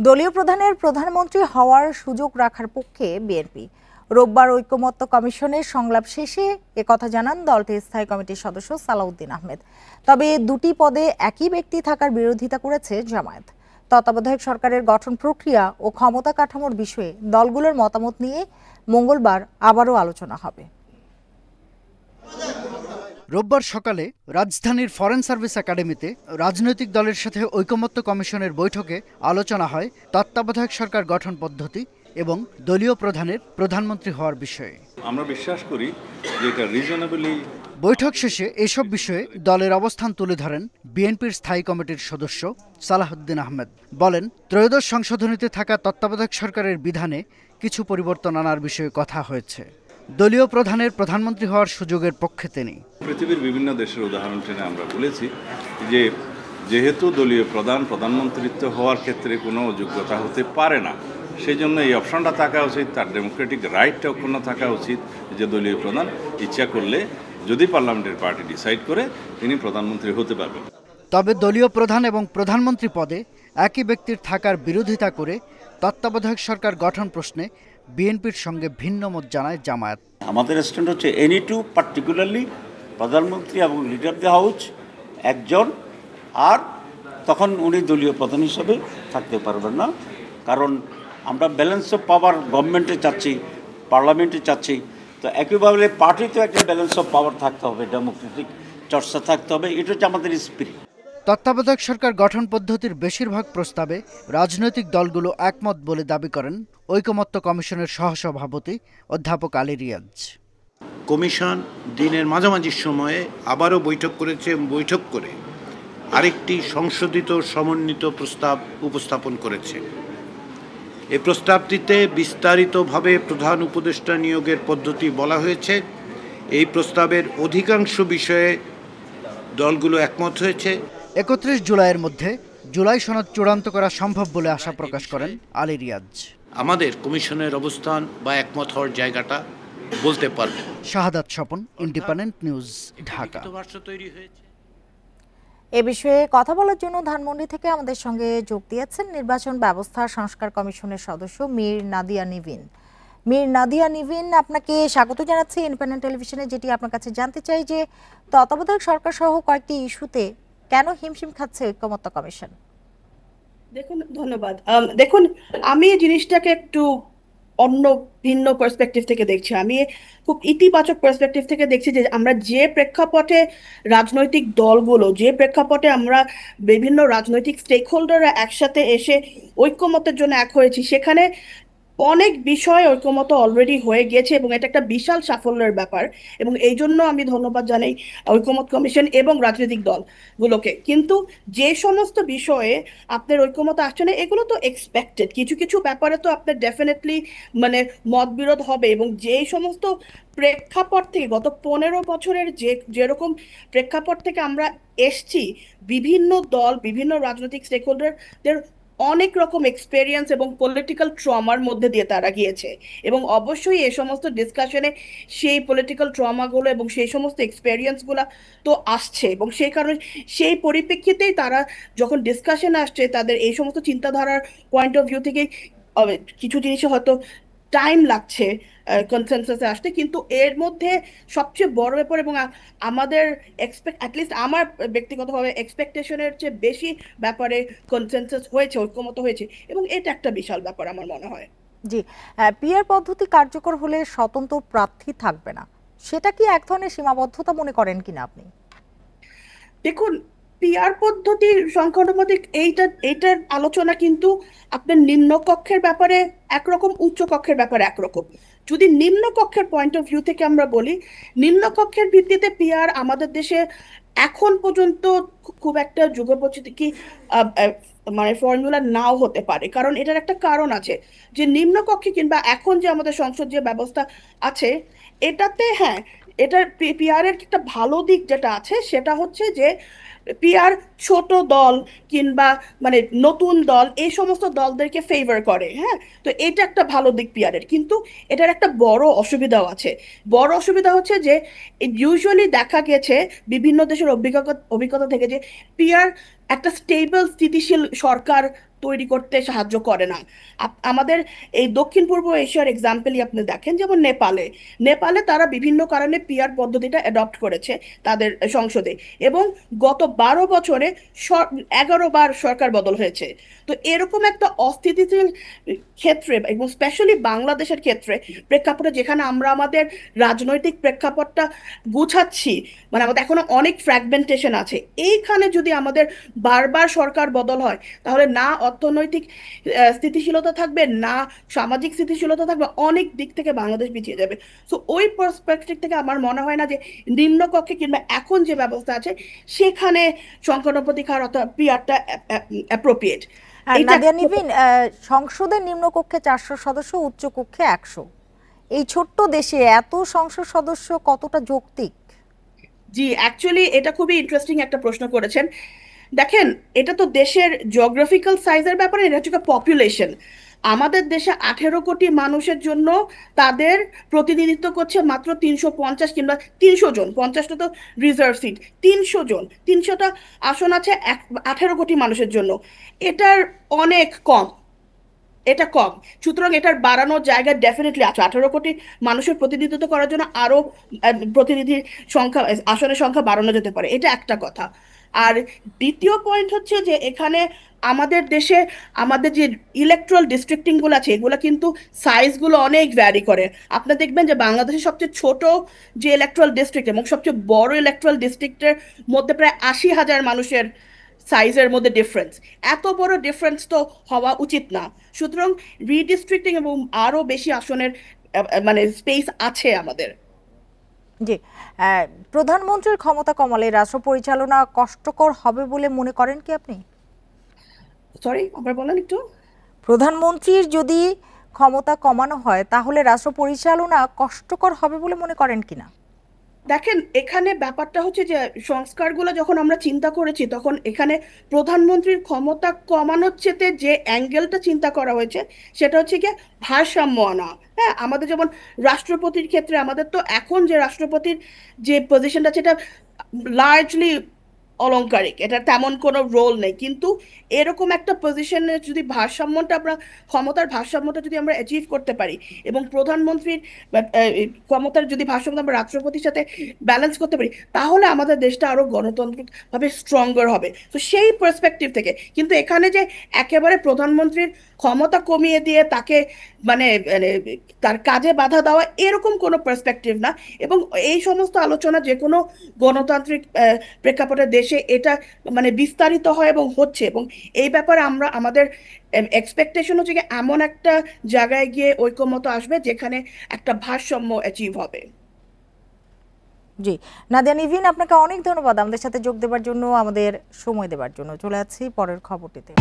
দলীয় প্রধানের প্রধানমন্ত্রী হওয়ার সুযোগ রাখার পক্ষে বিএনপি। রোববার ঐকমত্য কমিশনের সংলাপ শেষে একথা জানান দলটির স্থায়ী কমিটির সদস্য সালাউদ্দিন আহমেদ। তবে দুটি পদে একই ব্যক্তি থাকার বিরোধিতা করেছে জামায়াত। তত্ত্বাবধায়ক সরকারের গঠন প্রক্রিয়া ও ক্ষমতা কাঠামোর বিষয়ে দলগুলোর মতামত নিয়ে মঙ্গলবার আবারও আলোচনা হবে। রোববার সকালে রাজধানীর ফরেন সার্ভিস একাডেমিতে রাজনৈতিক দলের সাথে ঐকমত্য কমিশনের বৈঠকে আলোচনা হয় তত্ত্বাবধায়ক সরকার গঠন পদ্ধতি এবং দলীয় প্রধানের প্রধানমন্ত্রী হওয়ার বিষয়ে। আমরা বিশ্বাস করি যে এটা রিজনেবলি। বৈঠক শেষে এসব বিষয়ে দলের অবস্থান তুলে ধরেন বিএনপির স্থায়ী কমিটির সদস্য সালাউদ্দিন আহমেদ। বলেন, ত্রয়োদশ সংশোধনীতে থাকা তত্ত্বাবধায়ক সরকারের বিধানে কিছু পরিবর্তন আনার বিষয়ে কথা হয়েছে। দলীয় প্রধানের প্রধানমন্ত্রী হওয়ার সুযোগের পক্ষে তিনি। পৃথিবীর বিভিন্ন দেশের উদাহরণ টেনে আমরা বলেছি যে যেহেতু দলীয় প্রধানমন্ত্রিত্ব হওয়ার ক্ষেত্রে কোনো যোগ্যতা হতে পারে না, সেই জন্য এই অপশনটা থাকা উচিত, তার ডেমোক্রেটিক রাইটটা অক্ষুণ্ণ থাকা উচিত যে দলীয় প্রধান ইচ্ছা করলে যদি পার্লামেন্টের পার্টি ডিসাইড করে তিনি প্রধানমন্ত্রী হতে পারবেন। তবে দলীয় প্রধান এবং প্রধানমন্ত্রী পদে একই ব্যক্তির থাকার বিরোধিতা করে তত্ত্বাবধায়ক সরকার গঠন প্রশ্নে বিএনপির সঙ্গে ভিন্ন মত জানায় জামায়াত। আমাদের স্ট্যান্ড হচ্ছে এনি টু পার্টিকুলারলি প্রধানমন্ত্রী এবং লিডার দ্য হাউস একজন, আর তখন উনি দলীয় প্রধান হিসেবে থাকতে পারবেন না, কারণ আমরা ব্যালেন্স অফ পাওয়ার গভর্নমেন্টে চাচ্ছি, পার্লামেন্টে চাচ্ছি। তো একইভাবে পার্টিতেও একটা ব্যালেন্স অফ পাওয়ার থাকতে হবে, ডেমোক্রেটিক চর্চা থাকতে হবে। এটা হচ্ছে আমাদের স্পিরিট। তত্ত্বাবধায়ক সরকার গঠন পদ্ধতির বেশিরভাগ প্রস্তাবে রাজনৈতিক দলগুলো একমত বলে দাবি করেন ঐকমত্য কমিশনের সহসভাপতি অধ্যাপক আলী রিয়াজ। কমিশন দিনের মাঝামাঝি সময়ে আবারও বৈঠক করেছে, বৈঠক করে আরেকটি সংশোধিত সমন্বিত প্রস্তাব উপস্থাপন করেছে। এই প্রস্তাবটিতে বিস্তারিতভাবে প্রধান উপদেষ্টা নিয়োগের পদ্ধতি বলা হয়েছে। এই প্রস্তাবের অধিকাংশ বিষয়ে দলগুলো একমত হয়েছে। 31 জুলাইয়ের মধ্যে জুলাই সনদ চূড়ান্ত করা সম্ভব বলে আশা প্রকাশ করেন আলী রিয়াজ। আমাদের কমিশনের অবস্থান বা একমত হওয়ার জায়গাটা বলতে পারবে। শাহাদাত স্বপন, ইন্ডিপেন্ডেন্ট নিউজ, ঢাকা। তৈরি হয়েছে। এ বিষয়ে কথা বলার জন্য ধানমন্ডি থেকে আমাদের সঙ্গে যোগ দিয়েছেন নির্বাচন ব্যবস্থা সংস্কার কমিশনের সদস্য মীর নাদিয়া নিভিন। মীর নাদিয়া নিভিন, আপনাকে স্বাগত জানাচ্ছি ইন্ডিপেন্ডেন্ট টেলিভিশনে। যেটি আপনার কাছে জানতে চাই যে তত্ত্বাবধায়ক সরকার সহ কয়েকটি ইস্যুতে কেন হিমশিম খাচ্ছে ঐকমত্য কমিশন? দেখুন, ধন্যবাদ। দেখুন, আমি জিনিসটাকে একটু অন্য ভিন্ন পার্সপেক্টিভ থেকে দেখছি। আমি খুব ইতিবাচক পার্সপেক্টিভ থেকে দেখছি যে আমরা যে প্রেক্ষাপটে রাজনৈতিক দলগুলো, যে প্রেক্ষাপটে আমরা বিভিন্ন রাজনৈতিক স্টেক হোল্ডাররা একসাথে এসে ঐক্যমতের জন্য এক হয়েছি, সেখানে অনেক বিষয় ঐকমত্য অলরেডি হয়ে গিয়েছে এবং এটা একটা বিশাল সাফল্যের ব্যাপার। এবং এই জন্য আমি ধন্যবাদ জানাই ঐকমত্য কমিশন এবং রাজনৈতিক দলগুলোকে। কিন্তু যে সমস্ত বিষয়ে আপনার ঐকমত আসছে না, এগুলো তো এক্সপেক্টেড। কিছু কিছু ব্যাপারে তো আপনার ডেফিনেটলি মতবিরোধ হবে, এবং যে সমস্ত প্রেক্ষাপট থেকে গত 15 বছরের যেরকম প্রেক্ষাপট থেকে আমরা এসছি, বিভিন্ন দল, বিভিন্ন রাজনৈতিক স্টেক হোল্ডারদের অনেক রকম এক্সপেরিয়েন্স এবং পলিটিক্যাল ট্রমার মধ্যে দিয়ে তারা গিয়েছে, এবং অবশ্যই এই সমস্ত ডিসকাশনে সেই পলিটিক্যাল ট্রমাগুলো এবং সেই সমস্ত এক্সপেরিয়েন্সগুলো তো আসছে, এবং সেই কারণে সেই পরিপ্রেক্ষিতেই তারা যখন ডিসকাশনে আসছে, তাদের এই সমস্ত চিন্তাধারার পয়েন্ট অফ ভিউ থেকে কিছু জিনিসে হয়তো টাইম লাগছে কনসেনসাসে আসতে। কিন্তু এর মধ্যে সবচেয়ে বড় ব্যাপার, এবং আমাদের অ্যাটলিস্ট আমার ব্যক্তিগতভাবে এক্সপেকটেশনের চেয়ে বেশি ব্যাপারে কনসেনসাস হয়েছে, ঐক্যমত হয়েছে, এবং এটা একটা বিশাল ব্যাপার আমার মনে হয়। জি, পিআর পদ্ধতি কার্যকর হলে স্বতন্ত্র প্রার্থী থাকবে না, সেটা কি এক ধরনের সীমাবদ্ধতা মনে করেন কিনা আপনি? দেখুন, পিআর পদ্ধতির সংখ্যানুপাতিক এইটার আলোচনা কিন্তু আপনার নিম্নকক্ষের ব্যাপারে একরকম, উচ্চ কক্ষের ব্যাপারে একরকম। যদি নিম্নকক্ষের পয়েন্ট অফ ভিউ থেকে আমরা বলি, নিম্নকক্ষের ভিত্তিতে পিআর আমাদের দেশে এখন পর্যন্ত খুব একটা যুগোপযোগী মানে ফর্মুলা নাও হতে পারে, কারণ এটার একটা কারণ আছে যে নিম্নকক্ষে কিংবা এখন যে আমাদের সংসদ যে ব্যবস্থা আছে, এটাতে হ্যাঁ, এটার পিআর এর একটা ভালো দিক যেটা আছে সেটা হচ্ছে যে পিআর ছোট দল কিংবা নতুন দল, এই সমস্ত দলদেরকে ফেভার করে। হ্যাঁ, তো এটা একটা ভালো দিক পিআর এর। কিন্তু এটার একটা বড় অসুবিধাও আছে। বড় অসুবিধা হচ্ছে যে ইউজুয়ালি দেখা গেছে বিভিন্ন দেশের অভিজ্ঞতা থেকে যে পিআর একটা স্টেবল স্থিতিশীল সরকার তৈরি করতে সাহায্য করে না। আমাদের এই দক্ষিণ পূর্ব এশিয়ার এক্সাম্পলই আপনি দেখেন, যেমন নেপালে তারা বিভিন্ন কারণে পিআর পদ্ধতিটা অ্যাডপ্ট করেছে তাদের সংসদে, এবং গত 12 বছরে 11 বার সরকার বদল হয়েছে। তো এরকম একটা অস্থিতিশীল ক্ষেত্রে এবং স্পেশালি বাংলাদেশের ক্ষেত্রে প্রেক্ষাপটে, যেখানে আমরা আমাদের রাজনৈতিক প্রেক্ষাপটটা গুছাচ্ছি, মানে আমাদের এখনো অনেক ফ্র্যাগমেন্টেশন আছে, এইখানে যদি আমাদের বারবার সরকার বদল হয়, তাহলে না অর্থনৈতিক স্থিতিশীলতা থাকবে, না সামাজিক স্থিতিশীলতা থাকবে, অনেক দিক থেকে বাংলাদেশ পিছিয়ে যাবে। সো ওই পার্সপেক্টিভ থেকে আমার মনে হয় না যে নিম্নকক্ষে কিংবা এখন যে ব্যবস্থা আছে সেখানে সংখ্যানুপাতিক হার অর্থাৎ পিআরটা অ্যাপ্রোপ্রিয়েট। নাদিয়া নিভিন, সংসদের নিম্নকক্ষে 400 সদস্য, উচ্চ কক্ষে 100, এই ছোট্ট দেশে এত সংসদ সদস্য কতটা যৌক্তিক? জি, অ্যাকচুয়ালি এটা খুবই ইন্টারেস্টিং একটা প্রশ্ন করেছেন। দেখেন, এটা তো দেশের জিওগ্রাফিক্যাল সাইজের ব্যাপারে, এটা হচ্ছে পপুলেশন। আমাদের দেশে 18 কোটি মানুষের জন্য তাদের প্রতিনিধিত্ব করছে মাত্র 350 কিংবা 300 জন, 50টা তো রিজার্ভ সিট, 300 জন, 300টা আসন আছে 18 কোটি মানুষের জন্য। এটার অনেক কম, এটা কম। সুতরাং এটার বাড়ানোর জায়গা ডেফিনেটলি আছে। 18 কোটি মানুষের প্রতিনিধিত্ব করার জন্য আরো প্রতিনিধির সংখ্যা, আসনের সংখ্যা বাড়ানো যেতে পারে, এটা একটা কথা। আর দ্বিতীয় পয়েন্ট হচ্ছে যে এখানে আমাদের দেশে আমাদের যে ইলেকট্রাল ডিস্ট্রিক্টিং গুলো আছে, এগুলো কিন্তু সাইজগুলো অনেক ভ্যারি করে। আপনি দেখবেন যে বাংলাদেশের সবচেয়ে ছোট যে ইলেকট্রাল ডিস্ট্রিক্ট এবং সবচেয়ে বড় ইলেকট্রাল ডিস্ট্রিক্টের মধ্যে প্রায় 80,000 মানুষের সাইজের মধ্যে ডিফারেন্স। এত বড় ডিফারেন্স তো হওয়া উচিত না। সুতরাং রিডিস্ট্রিক্টিং এবং আরো বেশি আসনের মানে স্পেস আছে আমাদের। জি, প্রধানমন্ত্রীর ক্ষমতা কমালে রাষ্ট্র পরিচালনা কষ্টকর হবে বলে মনে করেন কি আপনি? সরি, আবার বলেন একটু। প্রধানমন্ত্রীর যদি ক্ষমতা কমানো হয় তাহলে রাষ্ট্র পরিচালনা কষ্টকর হবে বলে মনে করেন কিনা? দেখেন, এখানে ব্যাপারটা হচ্ছে যে সংস্কারগুলো যখন আমরা চিন্তা করেছি, তখন এখানে প্রধানমন্ত্রীর ক্ষমতা কমানোর চেতে যে অ্যাঙ্গেলটা চিন্তা করা হয়েছে সেটা হচ্ছে গিয়ে ভারসাম্য আনা। হ্যাঁ, আমাদের যেমন রাষ্ট্রপতির ক্ষেত্রে, আমাদের তো এখন যে রাষ্ট্রপতির যে পজিশনটা সেটা লার্জলি অলংকারিক, এটা তেমন কোনো রোল নেই, কিন্তু এরকম একটা পজিশনে যদি ভারসাম্যটা আমরা, ক্ষমতার ভারসাম্যটা যদি আমরা অ্যাচিভ করতে পারি এবং প্রধানমন্ত্রীর ক্ষমতার যদি ভারসাম্য আমরা রাষ্ট্রপতির সাথে ব্যালেন্স করতে পারি, তাহলে আমাদের দেশটা আরো গণতান্ত্রিকভাবে স্ট্রঙ্গার হবে। তো সেই পার্সপেক্টিভ থেকে, কিন্তু এখানে যে একেবারে প্রধানমন্ত্রীর ক্ষমতা কমিয়ে দিয়ে তাকে মানে মানে তার কাজে বাধা দেওয়া, এরকম কোনো পার্সপেক্টিভ না। এবং এই সমস্ত আলোচনা যে কোনো গণতান্ত্রিক প্রেক্ষাপটে দেশে এটা মানে বিস্তারিত হয় এবং হচ্ছে, এবং এই ব্যাপারে আমরা আমাদের এক্সপেকটেশন হচ্ছে কি এমন একটা জায়গায় গিয়ে ঐকমত্য আসবে যেখানে একটা ভারসাম্য অ্যাচিভ হবে। জি, নাদিয়া নিভিন, আপনাকে অনেক ধন্যবাদ আমাদের সাথে যোগ দেওয়ার জন্য, আমাদের সময় দেওয়ার জন্য। চলে যাচ্ছি পরের খবরটিতে।